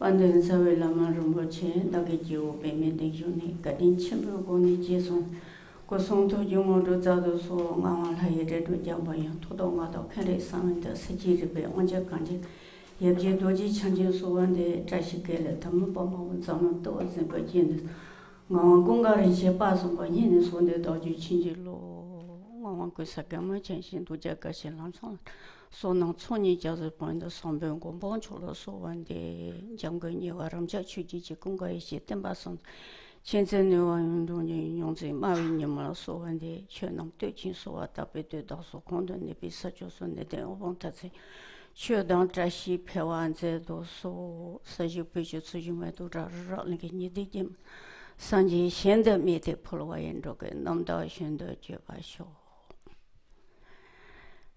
Pandin Sawe Lama Rinpoche, Dagmo Payment Unit, Gadin Chimbu Goni Jason, Gosong to Jumodo Zado So, Mama Hayed to Jabayan, Todoma, Kere San, the Siji, Onja Kanji, Yabji Doji Chanjin So, and the Trashikele, Tamupama, Zama Doors and Virgin. Gunga and Shepas by Yenis when the Doji Chinjilo, Mama Kusakama, changing to Jackasin Lanson. So not Sony just point the Somben Gomboncholo, so one day Jungle New Aramja Chuji Kunga is Tembason. Chinsen New and Yonzi, Marin Yamala, so one day Chernam teaching so at Tapete Dosso Condon, be such as on the day of Montasi. Sure, don't trashy Pewa and Zedo, so such a picture so you might do rattling in your digim. Sanji Shenda meet a Poloy and Rogan, Namda Shenda Jebasho.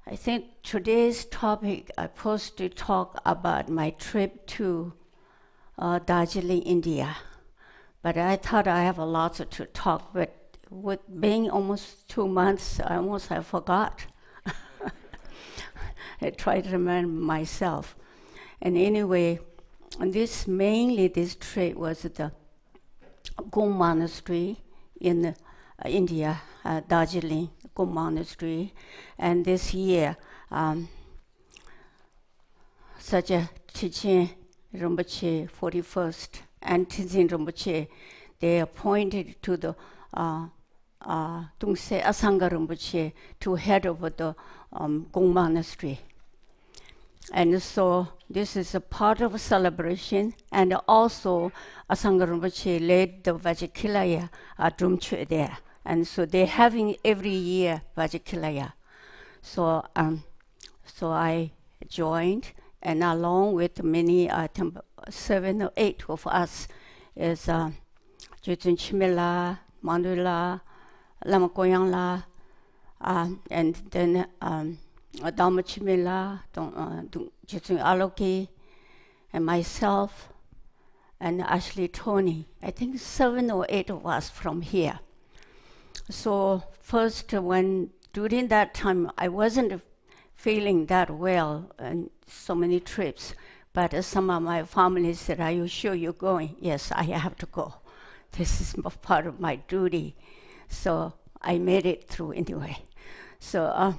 I think today's topic I supposed to talk about my trip to Darjeeling, India. But I thought I have a lot to talk, but with being almost 2 months, I almost have forgot. I try to remind myself. And anyway, this trip was the Ghoom Monastery in India, Darjeeling, Ghoom Monastery. And this year, such a teaching Rinpoche 41st and teaching Rinpoche, they appointed to the Tungse Asanga Rinpoche to head over the Ghoom Monastery. And so this is a part of a celebration, and also Asanga Rinpoche led the Vajrakilaya Puja there. And so they're having every year Vajrakilaya. So I joined, and along with many, 7 or 8 of us, is Jutun Chimela, Mandula, Lama Koyangla, and then Dharma Chimela, Jutun Aloki, and myself, and Ashley Tony. I think 7 or 8 of us from here. So first, during that time, I wasn't feeling that well, and so many trips. But some of my family said, "Are you sure you're going?" Yes, I have to go. This is part of my duty. So I made it through anyway. So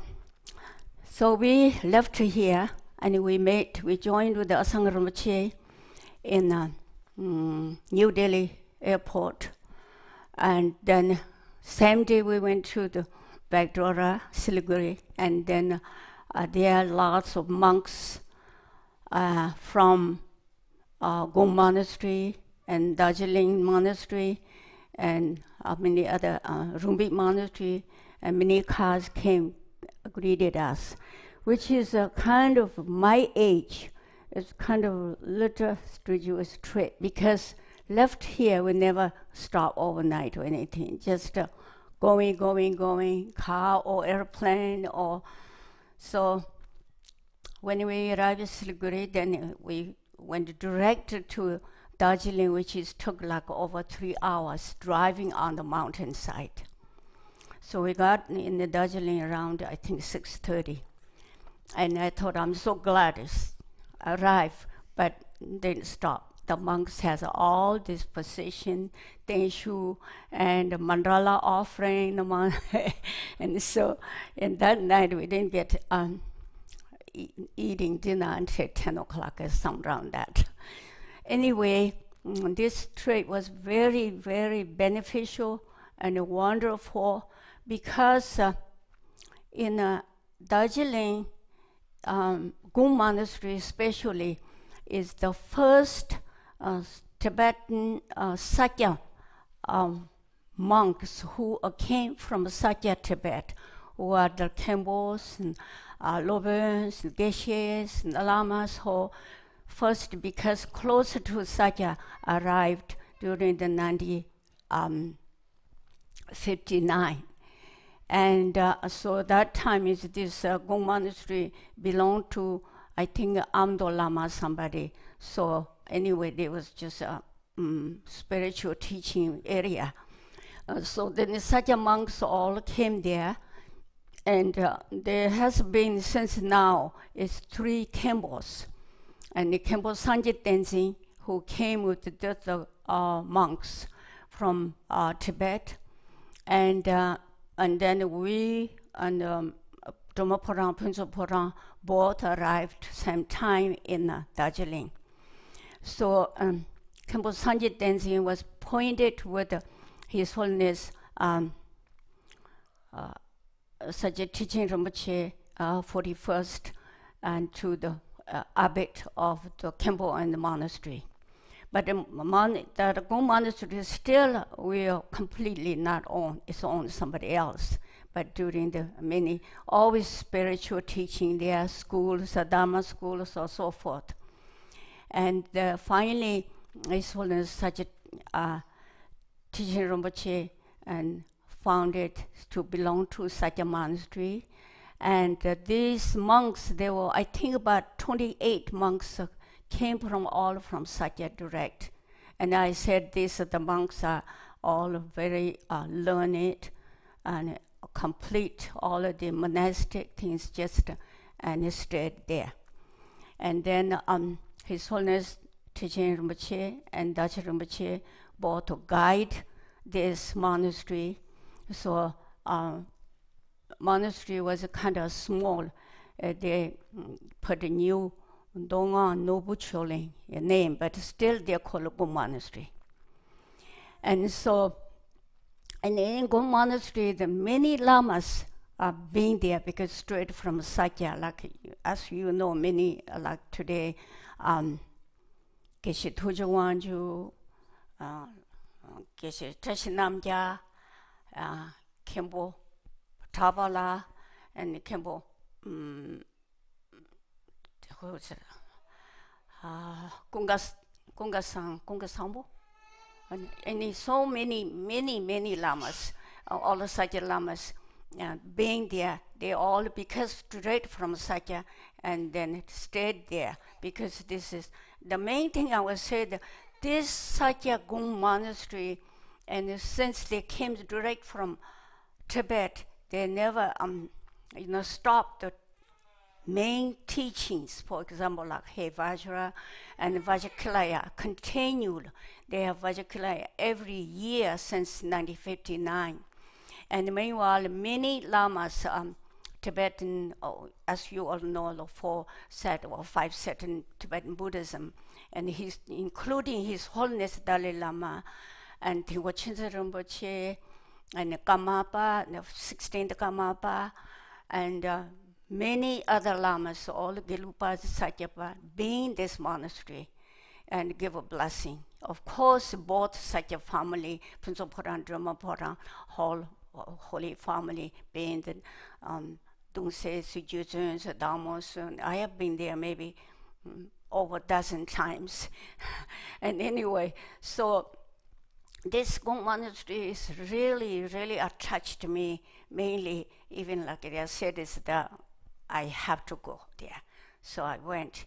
we left here, and we joined with the Asanga Rinpoche in New Delhi airport. And then same day we went to the Vajra, Siliguri, and then there are lots of monks from Ghoom Monastery and Darjeeling Monastery and many other Rumbi Monastery, and many cars came, greeted us, which is a kind of my age. It's kind of little strenuous trip because left here we never stop overnight or anything, just going, car or airplane or so. When we arrived in Siliguri, then we went direct to Darjeeling, which took like over 3 hours driving on the mountainside. So we got in the Darjeeling around, I think, 6:30. And I thought, I'm so glad it's arrived, but didn't stop. The monks has all this position, Tenshu, and mandala offering, and so in that night we didn't get eating dinner until 10 o'clock or something around that. Anyway, this trip was very, very beneficial and wonderful because in Darjeeling, Ghoom Monastery especially is the first Tibetan Sakya monks who came from Sakya Tibet, who are the Khenpos and Lobens, Geshes, and Lamas, who first, because closer to Sakya, arrived during the 1959. And so that time is this Ghoom Monastery belonged to, I think, Amdo Lama somebody. So anyway, there was just a spiritual teaching area. So then the Sakya monks all came there, and there has been since now is 3 Khenpos. And the Khenpo Sanjit Tenzin, who came with the monks from Tibet, and then we and Dhamma Porang, Phuntsho Porang both arrived same time in Darjeeling. So Khenpo Sanjit Tenzin was appointed with His Holiness Sajid Teaching Rinpoche 41st and to the abbot of the Khenpo and the monastery. But the Ghoom Monastery is still will completely not own, it's owned somebody else. But during the many, always spiritual teaching, there are schools, Dharma schools, or so forth. And finally, His Holiness Sajid Teaching Rinpoche and founded to belong to Sakya Monastery. And these monks, there were, I think, about 28 monks came all from Sakya direct. And I said this, the monks are all very learned and complete all of the monastic things and stayed there. And then His Holiness Teaching Rinpoche and Dachi Rinpoche both to guide this monastery. So monastery was kind of small. They put a new Donga Nobu Choling name, but still they're called Ghoom Monastery. And so, and in Ghoom Monastery, the many lamas are being there because straight from Sakya, like as you know, many like today, Geshe Tuja Wanju, Geshe Tashinamja, Khenpo Tabala, and Khenpo Kungasambo, and so many lamas, all the Sakya lamas being there. They all because straight from Sakya and then stayed there because this is the main thing I would say. This Sakya Ghoom Monastery, and since they came direct from Tibet, they never stopped the main teachings. For example, like Hey Vajra and Vajrakilaya continued. They have Vajrakilaya every year since 1959. And meanwhile, many lamas, Tibetan, as you all know, the 4 set or 5 set in Tibetan Buddhism, and he's including His Holiness Dalai Lama and Tiwachinsa Rinpoche and Karmapa, the 16th Karmapa, and many other lamas, all Gelupas, Sakyapa, being this monastery and give a blessing. Of course, both Sakya family, Phuntsho Porang, Dhamma Porang, whole holy family, being the Dungse, Sujuzun, Damos. I have been there maybe over a dozen times. And anyway, so this Ghoom Monastery is really attached to me, mainly, even like I said, is that I have to go there. So I went.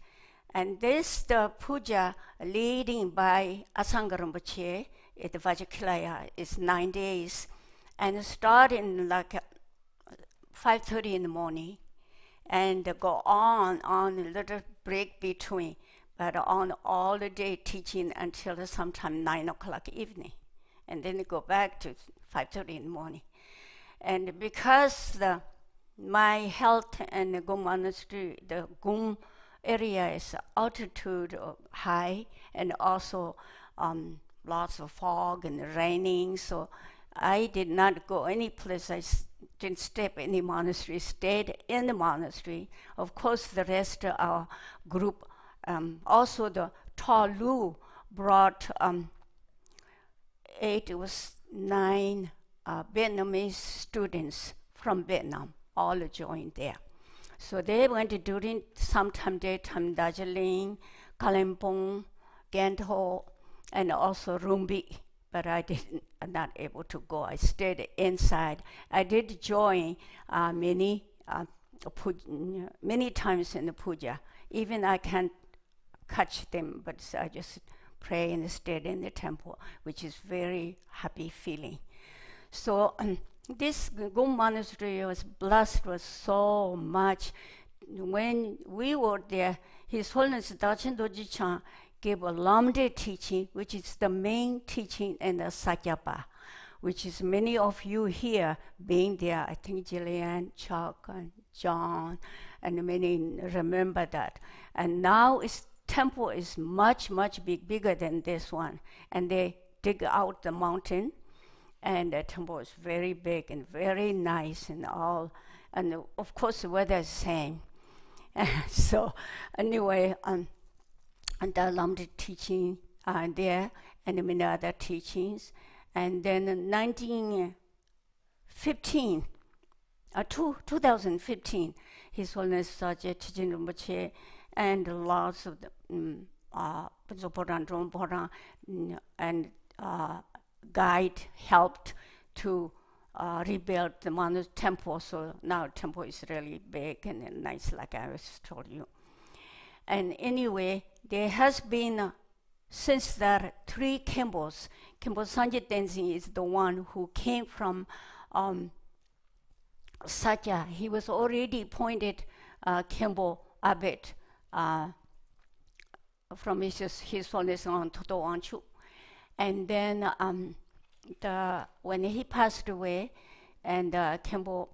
And the puja leading by Asanga Rinpoche at the Vajrakilaya is 9 days. And starting like 5:30 in the morning and go on a little break between, but on all the day teaching until sometime 9 o'clock evening. And then go back to 5:30 in the morning. And because my health and the Ghoom Monastery, the Ghoom area is altitude high and also lots of fog and raining, so I did not go any place. I didn't step in the monastery, stayed in the monastery. Of course, the rest of our group, also the Talu brought 9 Vietnamese students from Vietnam, all joined there. So they went during sometime daytime, Darjeeling, Kalimpong, Gantho, and also Rumbi. But I not able to go. I stayed inside. I did join many times in the puja. Even I can't catch them, but I just pray and stayed in the temple, which is very happy feeling. So this Ghoom Monastery was blessed with so much. When we were there, His Holiness Dachen Dorji Chan give a Lamde teaching, which is the main teaching in the Sakyapa, which is many of you here being there. I think Jillian, Chuck, and John, and many remember that. And now its temple is much, much bigger than this one. And they dig out the mountain, and the temple is very big and very nice and all. And of course, the weather is the same. So anyway, and the Lamde teaching there, and many other teachings. And then in 2015, His Holiness Sajid Chijin Rinpoche and lots of the and guide helped to rebuild the temple. So now temple is really big and nice, like I was told you. And anyway, there has been since that 3 Khenpos. Khenpo Sanjit Tenzin is the one who came from Sakya. He was already appointed Khenpo abbot from His Holiness on Toto Wanchu. And then when he passed away, and Khenpo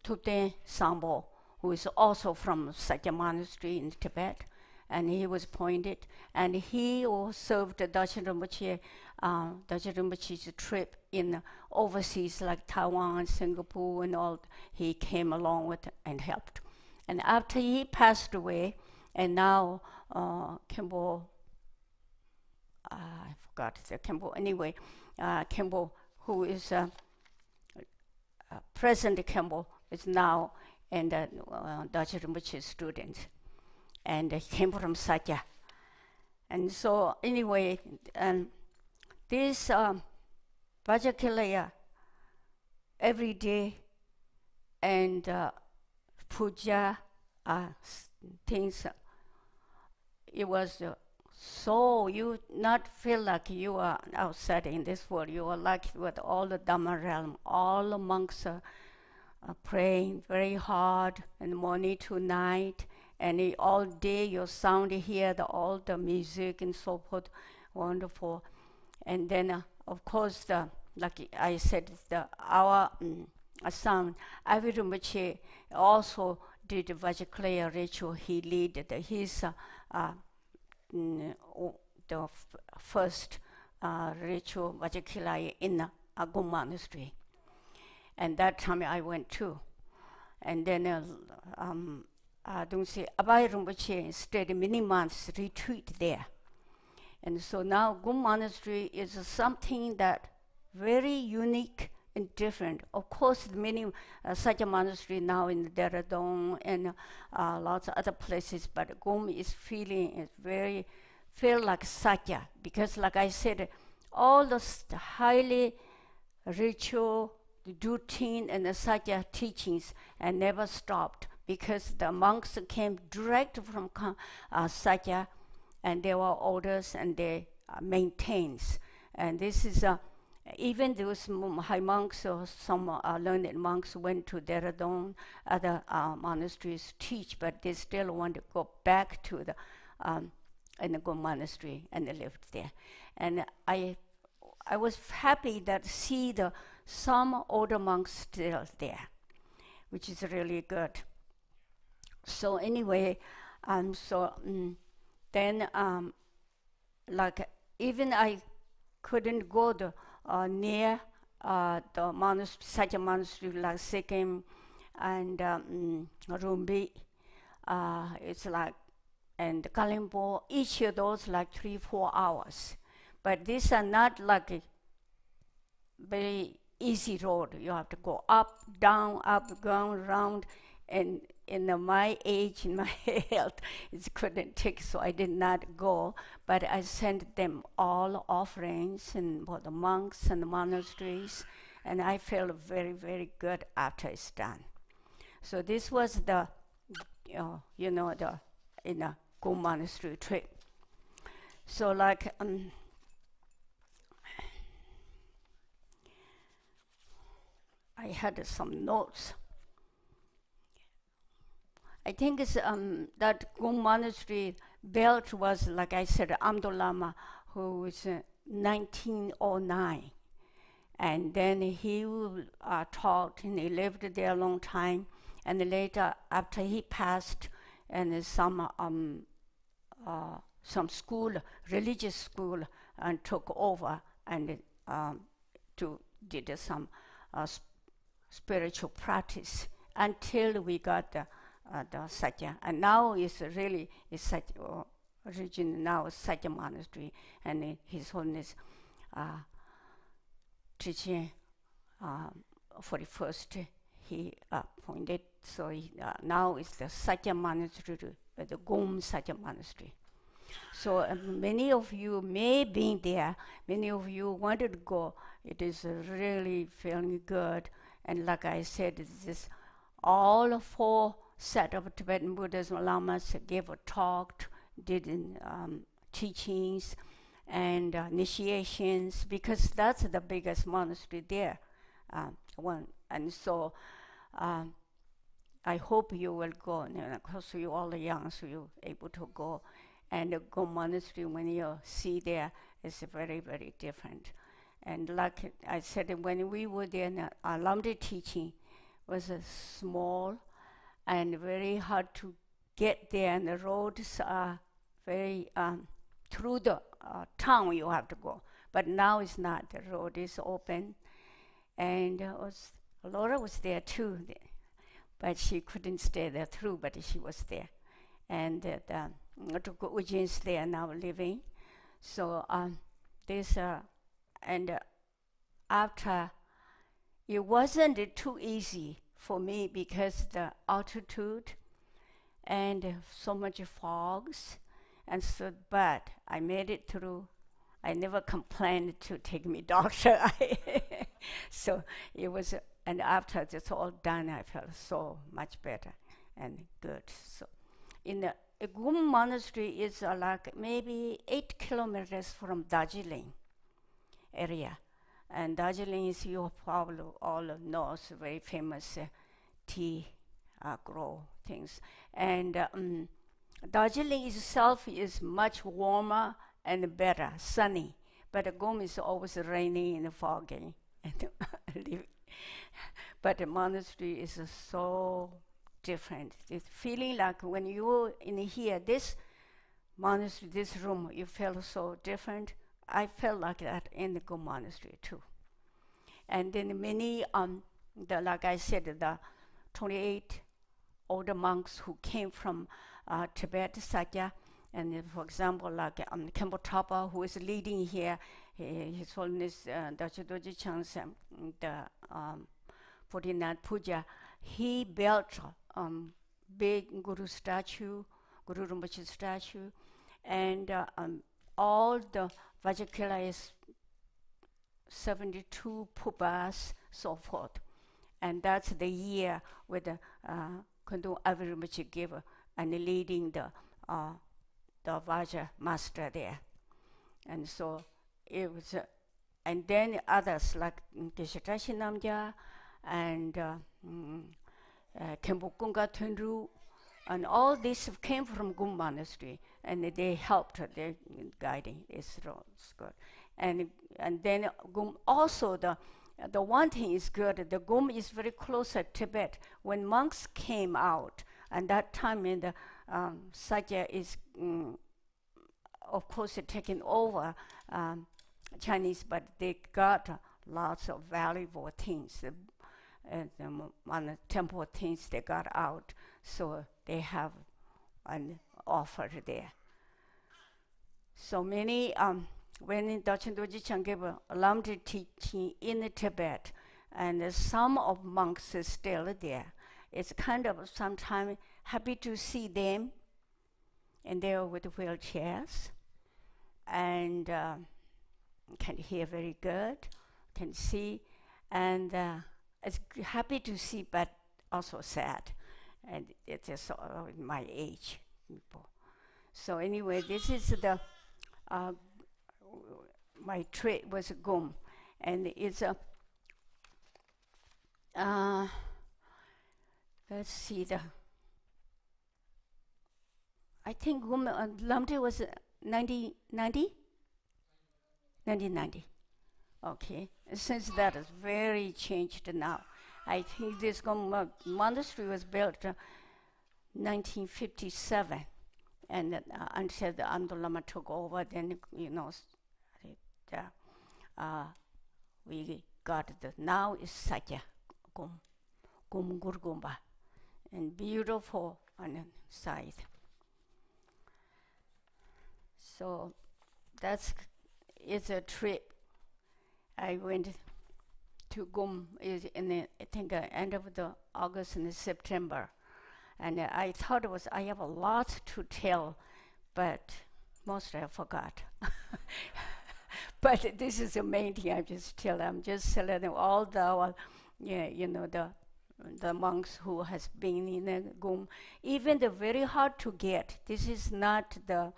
Tupten Sambo, who is also from Sakya Monastery in Tibet, and he was appointed, and he served Darjeeling Rinpoche's trip in overseas like Taiwan, Singapore, and all. He came along with and helped. And after he passed away, and now Khenpo, I forgot the Khenpo. Anyway, Khenpo, who is present Khenpo, is now in the Darjeeling Rinpoche student. And he came from Sakya. And so anyway, this Vajrakilaya every day and puja things, it was so you not feel like you are outside in this world. You are like with all the Dhamma realm. All the monks are praying very hard and morning to night. And all day your sound hear all the music and so forth, wonderful. And then of course like I said, our Asanga Rinpoche also did Vajrakilaya ritual. He led his the first ritual Vajrakilaya in Ghoom Monastery, and that time I went too. And then don't say Abhay Rinpoche stayed many months retreat there. And so now Ghoom Monastery is something that very unique and different. Of course, many such a monastery now in Dehradun and lots of other places, but Ghoom is feel like Sakya, because like I said, all the highly ritual, the routine and the Sakya teachings and never stopped, because the monks came direct from Sakya, and there were orders and they maintains. And this is even those high monks or some learned monks went to Dehradun, other monasteries teach, but they still want to go back to the in the Ghoom Monastery, and they lived there. And I was happy that see some older monks still there, which is really good. So anyway, then like even I couldn't go near the monastery, such a monastery like Sikkim and Rumbi. It's like, and Kalimpo, each of those like 3-4 hours. But these are not like a very easy road. You have to go up, down, round, and in my age, in my health, it couldn't take, so I did not go. But I sent them all offerings and for the monks and the monasteries, and I felt very, very good after it's done. So this was the, the in a Ghoom Monastery trip. So like I had some notes. I think it's that Ghoom Monastery built was, like I said, Amdo Lama, who was 1909. And then he taught, and he lived there a long time. And later, after he passed, and some school, religious school, and took over and did some spiritual practice until we got the Sakya. And now it's really Sakya region, now Sakya Monastery, and His Holiness teaching 41st he appointed. So now it's the Sakya Monastery, the Ghoom Sakya Monastery. So many of you may be there, many of you wanted to go. It is really feeling good. And like I said, this all 4 set of Tibetan Buddhism lamas gave a talk, did teachings and initiations, because that's the biggest monastery there. And so I hope you will go. And of course, you all are young, so you're able to go. And the Ghoom Monastery, when you see there, is very, very different. And like I said, when we were there, our Lamde teaching was small and very hard to get there, and the roads are very through the town you have to go. But now it's not. The road is open, and Laura was there too, but she couldn't stay there through. But she was there, and Ujjain's there now living. So this and after, it wasn't too easy for me because the altitude and so much fogs, and so, but I made it through. I never complained to take me doctor. So it was, and after it's all done, I felt so much better and good. So in the Ghoom Monastery is like maybe 8 kilometers from Darjeeling area. And Darjeeling is, you probably all know, it's very famous tea grow things. And Darjeeling itself is much warmer and better, sunny. But the Ghoom is always raining and foggy. But the monastery is so different. It's feeling like when you're in here, this monastery, this room, you feel so different. I felt like that in the Ghoom Monastery too. And then many, like I said, the 28 older monks who came from Tibet, Sakya, and for example, like Khenpo Thapa, who is leading here, His Holiness Dacho Dorje Chang's the 49th Puja, he built big Guru statue, Guru Rinpoche statue, and all the Vajrakilaya 72 pupas, so forth. And that's the year with the Kundu Rinpoche gave and leading the Vajra master there. And so it was, and then others like Geshe Namja and Khenpo Kunga Tenru, and all this came from Ghoom Monastery, and they helped their guiding. It's good. And then Ghoom also, the one thing is good, the Ghoom is very close to Tibet. When monks came out, and that time in the Sakya is, of course, taken over Chinese, but they got lots of valuable things. On the temple things they got out, so they have an offer there. So many, when Dachen Dorje Chang gave a Lamde teaching in Tibet, and some of monks are still there, it's kind of sometimes happy to see them, and they're with wheelchairs, and can hear very good, can see, and it's happy to see, but also sad. And it is my age people. So anyway, this is the my trip was Ghoom, and it's a let's see, the I think Lamde was 1990? 1990. Okay. Since that is very changed now. I think this Ghoom Monastery was built 1957. And until the Amdo Lama took over, then, we got the, now is Sakya, Ghoom Gurgumba. And beautiful on the side. So it's a trip. I went to Ghoom is in the, I think end of the August and September, and I thought I have a lot to tell, but mostly I forgot. But this is the main thing I'm just telling them all the the monks who has been in the Ghoom, even the very hard to get. This is not the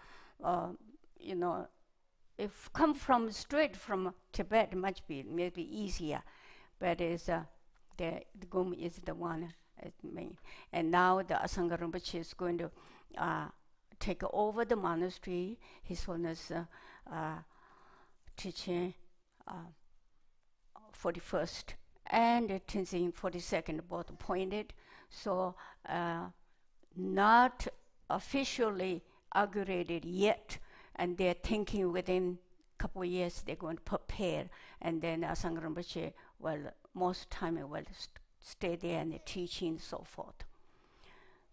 if come from straight from Tibet, maybe easier, but it's the Ghoom is the one main. And now the Asanga Rinpoche is going to take over the monastery. His Holiness teaching 41st and Tenzin 42nd both appointed. So not officially inaugurated yet, and they're thinking within a couple of years they're going to prepare, and then Asanga Rinpoche will most time will stay there and teaching and so forth.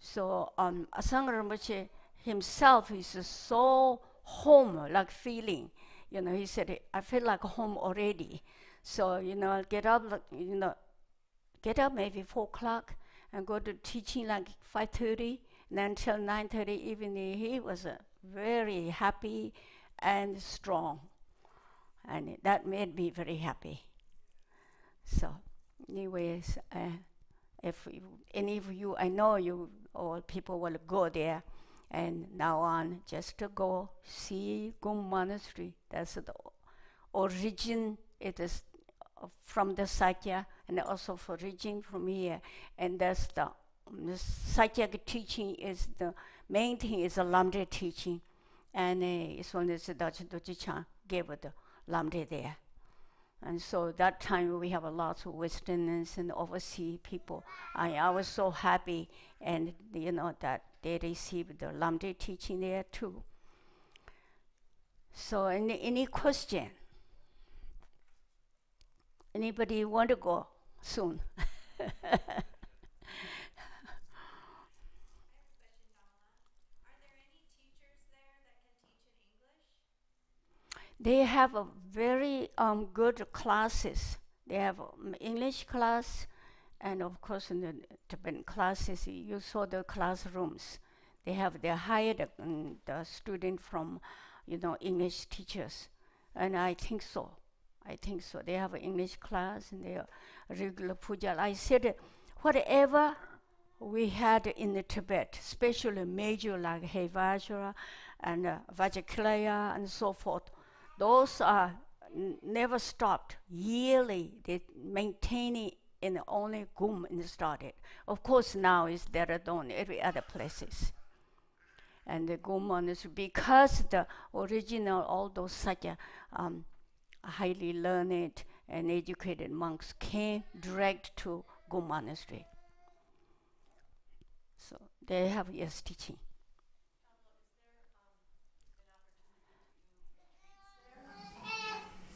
So Asanga Rinpoche himself is so home-like feeling. He said, I feel like home already. So, get up maybe 4 o'clock and go to teaching like 5:30, and then until 9:30 evening. He was very happy and strong. And that made me very happy. So, anyways, if any of you, I know you, all people will go there. And now on, just to go see Ghoom Monastery. That's the origin. It is from the Sakya, and also for origin from here. And that's the Sakya teaching is the main thing is the Lamde teaching. And it's only the Dachidojichan gave the Lamde there. And so that time we have a lot of Westerners and overseas people. I was so happy, and that they received the Lamde teaching there too. So any question? Anybody want to go soon? They have a very good classes. They have English class, and of course in the Tibetan classes, you saw the classrooms. They hired the student from, English teachers, and I think so. They have an English class and they are regular puja. I said, whatever we had in the Tibet, especially major like Vajra and Vajrakilaya and so forth, those are never stopped. Yearly, they maintaining in only Ghoom and started. Of course, now is Darjeeling, every other places. And the Ghoom Monastery, because the original, all those Sakya, highly learned and educated monks came direct to Ghoom Monastery. So they have yes teaching.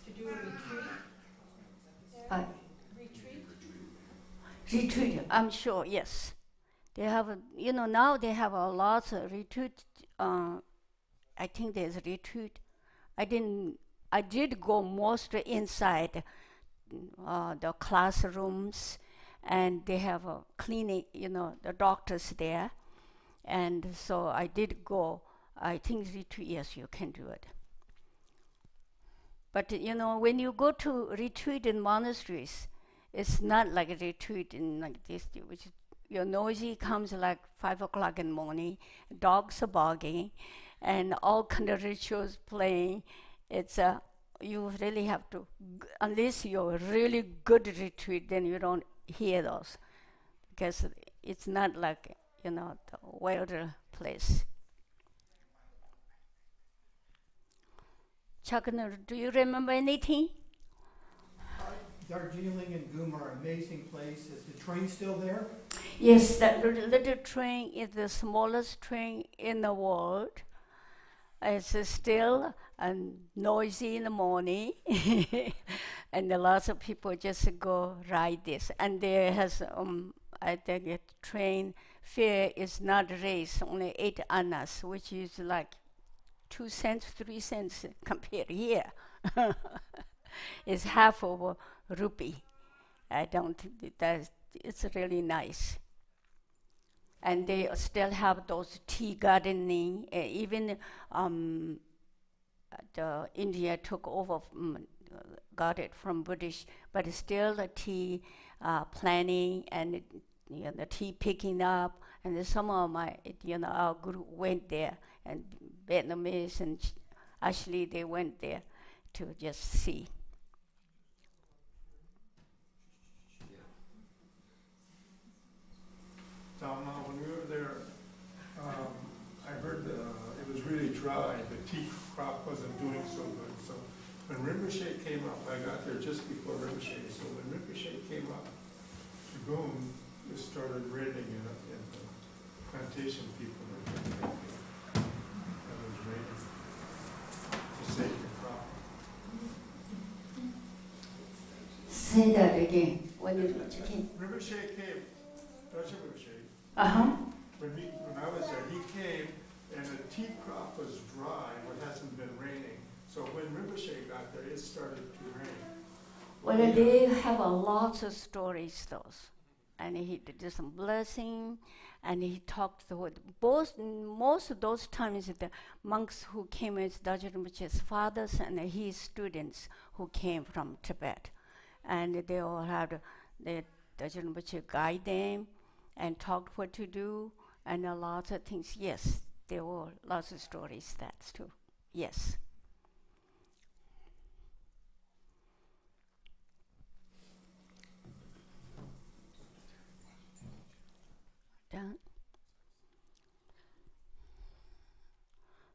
To do a retreat? Retreat, I'm sure, yes. They have, now they have a lot of retreat. I think there's a retreat. I did go most inside the classrooms, and they have a clinic, the doctors there. And so I did go. I think retreat, yes, you can do it. But, when you go to retreat in monasteries, it's not like a retreat in like this, which your noisy comes like 5 o'clock in the morning, dogs are barking, and all kind of rituals playing. It's you really have to, unless you're a really good retreat, then you don't hear those, because it's not like, the wilder place. Chakana, do you remember anything? Darjeeling and Ghoom are amazing places. Is the train still there? Yes, that little train is the smallest train in the world. It's still noisy in the morning, and lots of people just go ride this. And there has, I think, a train fare is not raised, only 8 annas, which is like 2 cents, 3 cents compared here. It's half of a rupee. I don't think that it's really nice. And they still have those tea gardening. Even the India took over, got it from British, but still the tea planting and the tea picking up. And some of my, our group went there, and Vietnamese and actually they went there to just see. Dagmo, when we were there, I heard it was really dry. The tea crop wasn't doing so good. So when Rinpoche came up, I got there just before Rinpoche. So when Rinpoche came up to Ghoom, it started raining and the plantation people were getting it was raining to save the crop. Say that again. When came. Rinpoche came, Dr. Rinpoche. When I was there, he came and the tea crop was dry, it hasn't been raining. So when Rinpoche got there, it started to rain. Well, they have a lot of stories, those. And he did some blessing, and he talked to most of those times the monks who came as Dajjal Rinpoche's fathers and his students who came from Tibet. And they all had the Dajjal Rinpoche guide them and talked what to do and a lot of things. Yes, there were lots of stories, that's true. Yes. Done.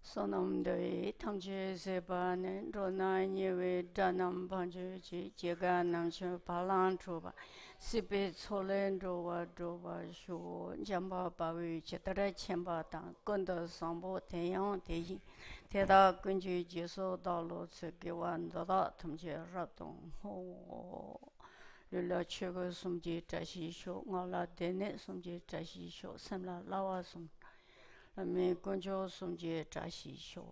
Sonamdoi tamche sebane rona nyewe danam panjuji jega namcho palan troba sipe cholen drowa droba shu jamba bawi chetara chemba tang kunda sambo tenyang tehi teda kunju jeso dalo tsegewan dada tamche ratong ho lula chego sumji tashi sho ngala dene sumji tashi sho samla lawa sum me kunjo sumje tashi sho